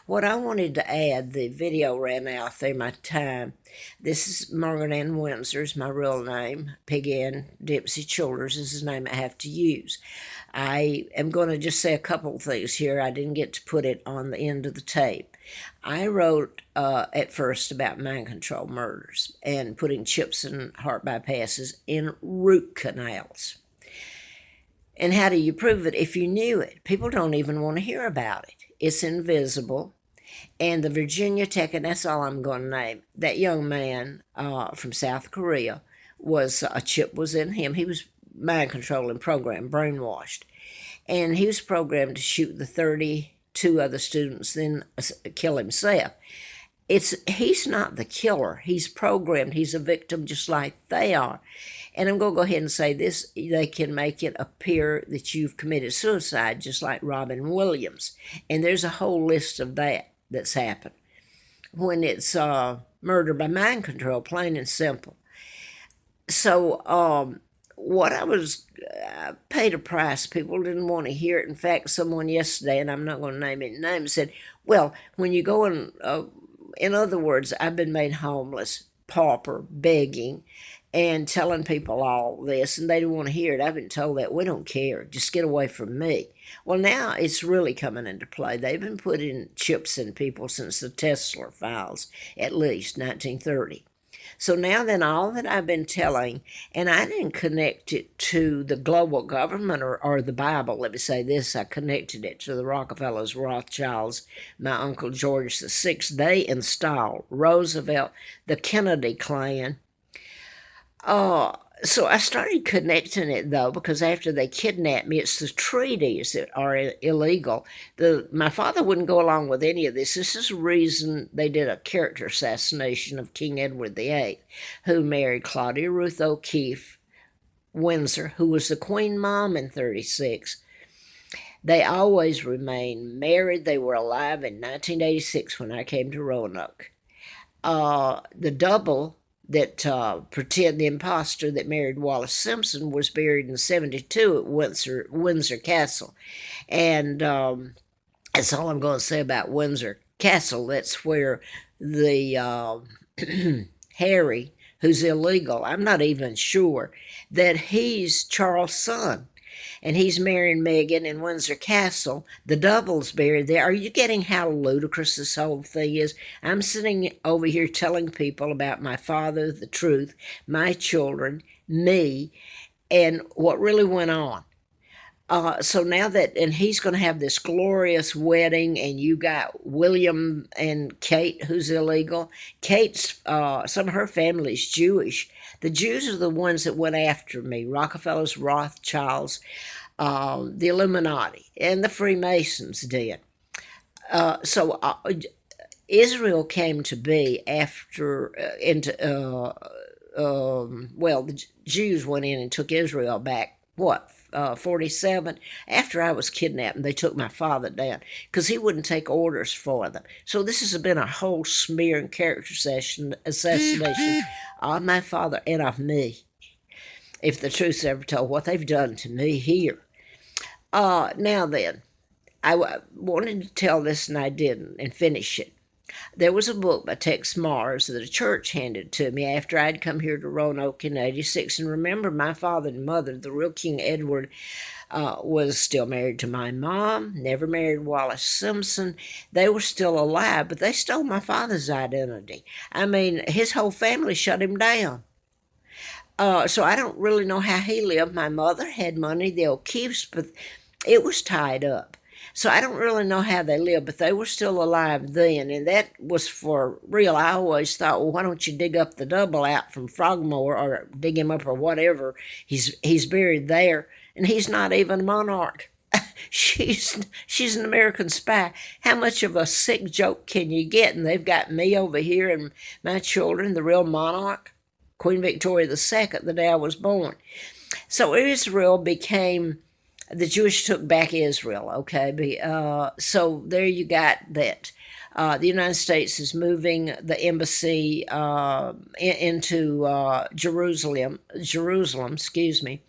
What I wanted to add, the video ran out through my time. This is Margaret Ann Windsor, is my real name. Peggy Ann Dempsey Childers is the name I have to use. I am going to just say a couple of things here. I didn't get to put it on the end of the tape. I wrote at first about mind control murders and putting chips and heart bypasses in root canals. And how do you prove it if you knew it? People don't even want to hear about it. It's invisible. And the Virginia Tech, and that's all I'm going to name, that young man from South Korea, was a chip was in him. He was mind controlling programmed, brainwashed. And he was programmed to shoot the 32 other students, then kill himself. He's not the killer. He's programmed. He's a victim just like they are. And I'm going to go ahead and say this. They can make it appear that you've committed suicide, just like Robin Williams. And there's a whole list of that's happened. When it's murder by mind control, plain and simple. So what I paid a price. People didn't want to hear it. In fact, someone yesterday, and I'm not going to name any names, said, well, when you go in other words, I've been made homeless, pauper, begging, and telling people all this, and they don't want to hear it. I've been told that. We don't care. Just get away from me. Well, now it's really coming into play. They've been putting chips in people since the Tesla files, at least 1930. So now then, all that I've been telling, and I didn't connect it to the global government or the Bible. Let me say this. I connected it to the Rockefellers, Rothschilds, my Uncle George VI. They installed Roosevelt, the Kennedy clan. So I started connecting it, though, because after they kidnapped me, it's the treaties that are illegal. My father wouldn't go along with any of this. This is the reason they did a character assassination of King Edward VIII, who married Claudia Ruth O'Keefe Windsor, who was the Queen Mom in 36. They always remained married. They were alive in 1986 when I came to Roanoke. The double that the imposter that married Wallace Simpson was buried in 72 at Windsor Castle. And that's all I'm going to say about Windsor Castle. That's where the Harry, who's illegal, I'm not even sure that he's Charles' son. And he's marrying Megan in Windsor Castle. The double's buried there. Are you getting how ludicrous this whole thing is? I'm sitting over here telling people about my father, the truth, my children, me, and what really went on. So now and he's going to have this glorious wedding, and you got William and Kate, who's illegal. Kate's, some of her family's Jewish. The Jews are the ones that went after me, Rockefellers, Rothschilds, the Illuminati, and the Freemasons did. So Israel came to be after, the Jews went in and took Israel back, 47, after I was kidnapped, and they took my father down because he wouldn't take orders for them. So this has been a whole smear and character assassination on my father and of me, if the truth's ever told, what they've done to me here. Now then, I wanted to tell this and I didn't, and finish it. There was a book by Tex Mars that a church handed to me after I'd come here to Roanoke in 86. And remember, my father and mother, the real King Edward, was still married to my mom, never married Wallace Simpson. They were still alive, but they stole my father's identity. I mean, his whole family shut him down. So I don't really know how he lived. My mother had money, the O'Keefes, but it was tied up. So I don't really know how they lived, but they were still alive then, and that was for real. I always thought, well, why don't you dig up the double out from Frogmore, or dig him up or whatever? He's buried there, and he's not even a monarch. She's an American spy. How much of a sick joke can you get? And they've got me over here and my children, the real monarch, Queen Victoria II, the day I was born. So Israel became... The Jewish took back Israel, okay? So there you got that. The United States is moving the embassy into Jerusalem, excuse me.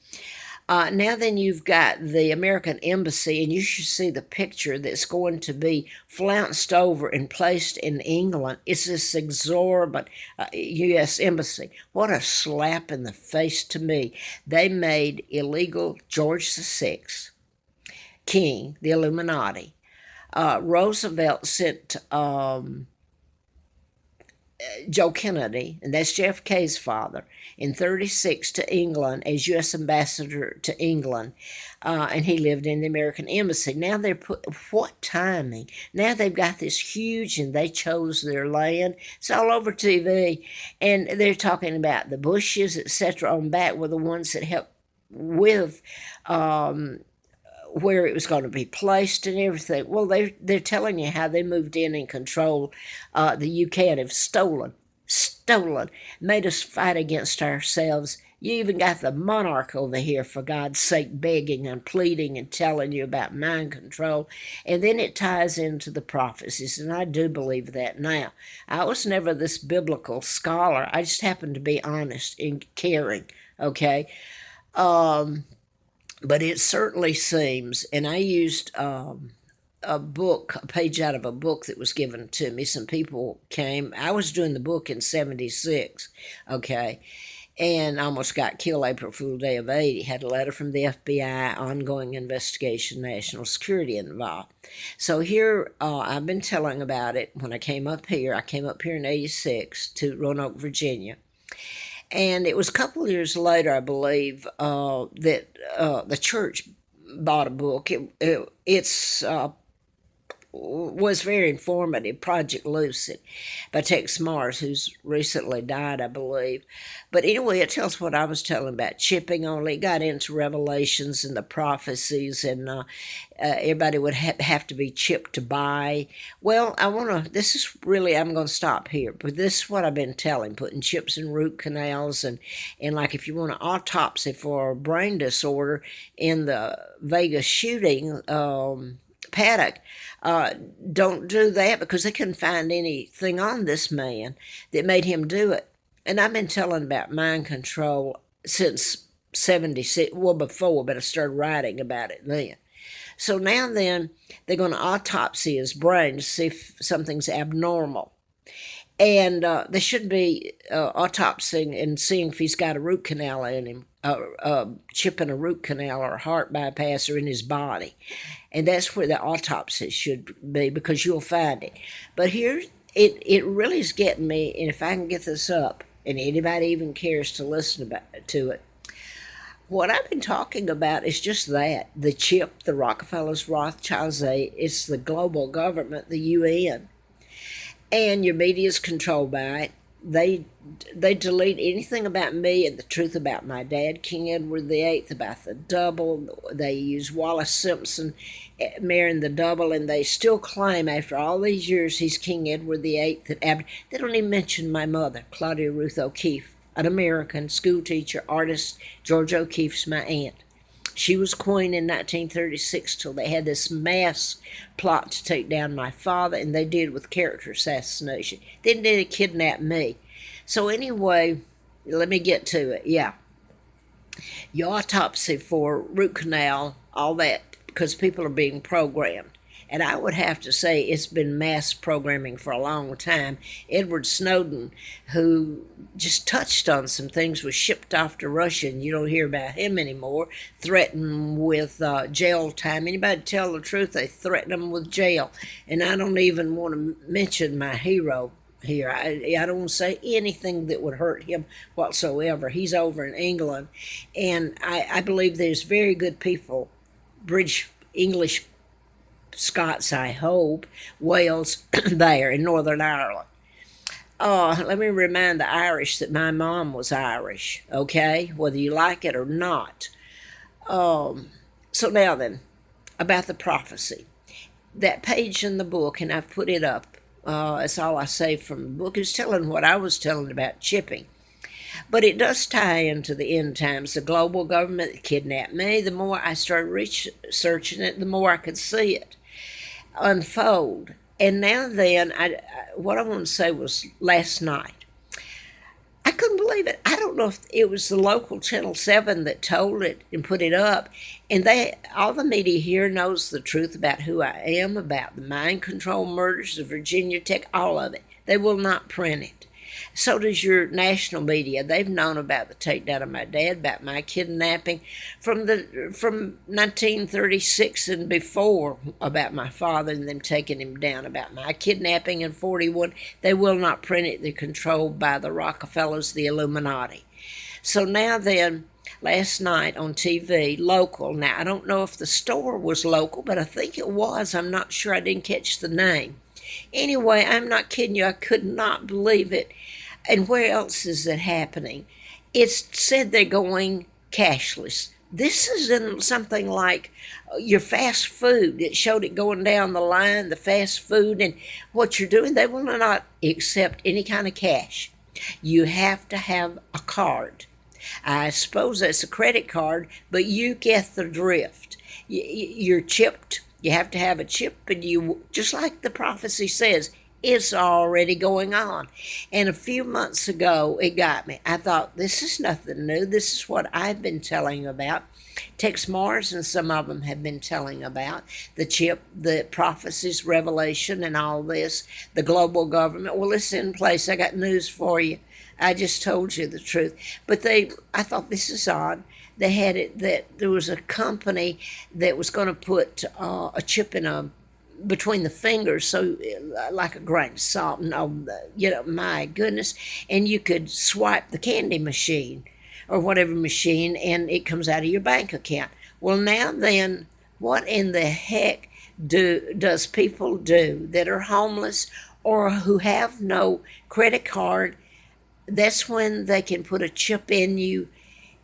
Now then, you've got the American Embassy, and you should see the picture that's going to be flounced over and placed in England. It's this exorbitant U.S. Embassy. What a slap in the face to me. They made illegal George VI, King, the Illuminati. Roosevelt sent Joe Kennedy, and that's JFK's father, in 36 to England as U.S. ambassador to England, and he lived in the American Embassy. Now what timing? Now they've got this huge, and they chose their land. It's all over TV, and they're talking about the Bushes, etc. On back were the ones that helped with where it was going to be placed and everything. Well, they're telling you how they moved in and controlled the UK and have stolen, made us fight against ourselves. You even got the monarch over here, for God's sake, begging and pleading and telling you about mind control. And then it ties into the prophecies, and I do believe that now. I was never this biblical scholar. I just happened to be honest and caring, okay? But it certainly seems, and I used a page out of a book that was given to me. Some people came. I was doing the book in 76, okay, and almost got killed April Fool Day of 80. Had a letter from the FBI, ongoing investigation, national security involved. So here, I've been telling about it when I came up here. I came up here in 86 to Roanoke, Virginia. And it was a couple of years later, I believe, that the church bought a book. It's was very informative, Project Lucid, by Tex Mars, who's recently died, I believe. But anyway, it tells what I was telling about chipping only. It got into Revelations and the prophecies, and everybody would have to be chipped to buy. Well, I'm going to stop here, but this is what I've been telling, putting chips in root canals, and like if you want an autopsy for a brain disorder in the Vegas shooting, Paddock, don't do that, because they couldn't find anything on this man that made him do it. And I've been telling about mind control since 76, well before, but I started writing about it then. So now then, they're going to autopsy his brain to see if something's abnormal. And they should be autopsying and seeing if he's got a root canal in him, chip in a root canal or a heart bypass or in his body. And that's where the autopsy should be, because you'll find it. But here, it really is getting me, and if I can get this up, and anybody even cares to listen to it, what I've been talking about is just that. The chip, the Rockefellers, Rothschilds, it's the global government, the UN. And your media is controlled by it. They delete anything about me and the truth about my dad, King Edward VIII, about the double. They use Wallace Simpson marrying the double, and they still claim after all these years he's King Edward VIII. They don't even mention my mother, Claudia Ruth O'Keeffe, an American schoolteacher, artist. George O'Keeffe's my aunt. She was queen in 1936 till they had this mass plot to take down my father, and they did with character assassination. Then they kidnapped me. So anyway, let me get to it. Yeah. Your autopsy for root canal, all that, because people are being programmed. And I would have to say it's been mass programming for a long time. Edward Snowden, who just touched on some things, was shipped off to Russia, and you don't hear about him anymore, threatened with jail time. Anybody tell the truth, they threaten them with jail. And I don't even want to mention my hero here. I don't want to say anything that would hurt him whatsoever. He's over in England, and I believe there's very good people, British, English, Scots, I hope, Wales, there in Northern Ireland. Let me remind the Irish that my mom was Irish, okay, whether you like it or not. So now then, about the prophecy. That page in the book, and I've put it up, that's all I say from the book, is telling what I was telling about chipping. But it does tie into the end times. The global government kidnapped me. The more I started researching it, the more I could see it unfold. And now then, what I want to say was last night, I couldn't believe it? I don't know if it was the local Channel 7 that told it and put it up. And all the media here knows the truth about who I am, about the mind control murders, the Virginia Tech, all of it. They will not print it. So does your national media. They've known about the takedown of my dad, about my kidnapping from 1936 and before, about my father and them taking him down, about my kidnapping in 41. They will not print it. They're controlled by the Rockefellers, the Illuminati. So now then, last night on TV, local. Now, I don't know if the store was local, but I think it was. I'm not sure. I didn't catch the name. Anyway, I'm not kidding you. I could not believe it. And where else is it happening? It's said they're going cashless. This isn't something like your fast food. It showed it going down the line, the fast food, and what you're doing. They will not accept any kind of cash. You have to have a card. I suppose that's a credit card, but you get the drift. You're chipped. You have to have a chip, and you, just like the prophecy says, it's already going on. And a few months ago, it got me. I thought, this is nothing new. This is what I've been telling you about. Tex Mars and some of them have been telling about the chip, the prophecies, revelation, and all this, the global government. Well, it's in place. I got news for you. I just told you the truth. But I thought, this is odd. They had it that there was a company that was going to put a chip in between the fingers, so like a grain of salt, my goodness, and you could swipe the candy machine or whatever machine, and it comes out of your bank account. Well, now then, what in the heck does people do that are homeless or who have no credit card? That's when they can put a chip in you.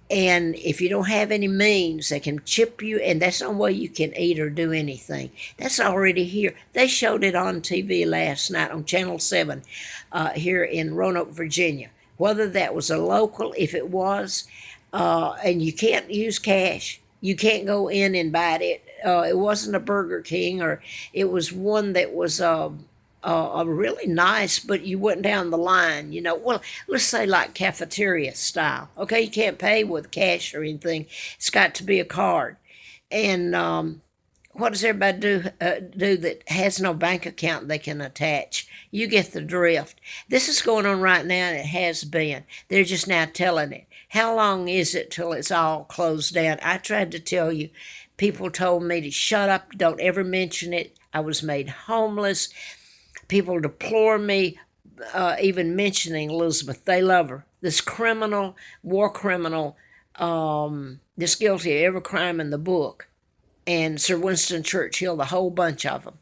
And if you don't have any means, they can chip you, and that's no way you can eat or do anything. That's already here. They showed it on TV last night on Channel 7 here in Roanoke, Virginia. Whether that was a local, if it was, and you can't use cash. You can't go in and buy it. It wasn't a Burger King, or it was one that was really nice, but you went down the line, well, let's say like cafeteria style. Okay, you can't pay with cash or anything. It's got to be a card. And what does everybody do that has no bank account they can attach? You get the drift. This is going on right now, and it has been. They're just now telling it. How long is it till it's all closed down? I tried to tell you. People told me to shut up, don't ever mention it. I was made homeless. People deplore me even mentioning Elizabeth. They love her. This criminal, war criminal, this guilty of every crime in the book. And Sir Winston Churchill, the whole bunch of them.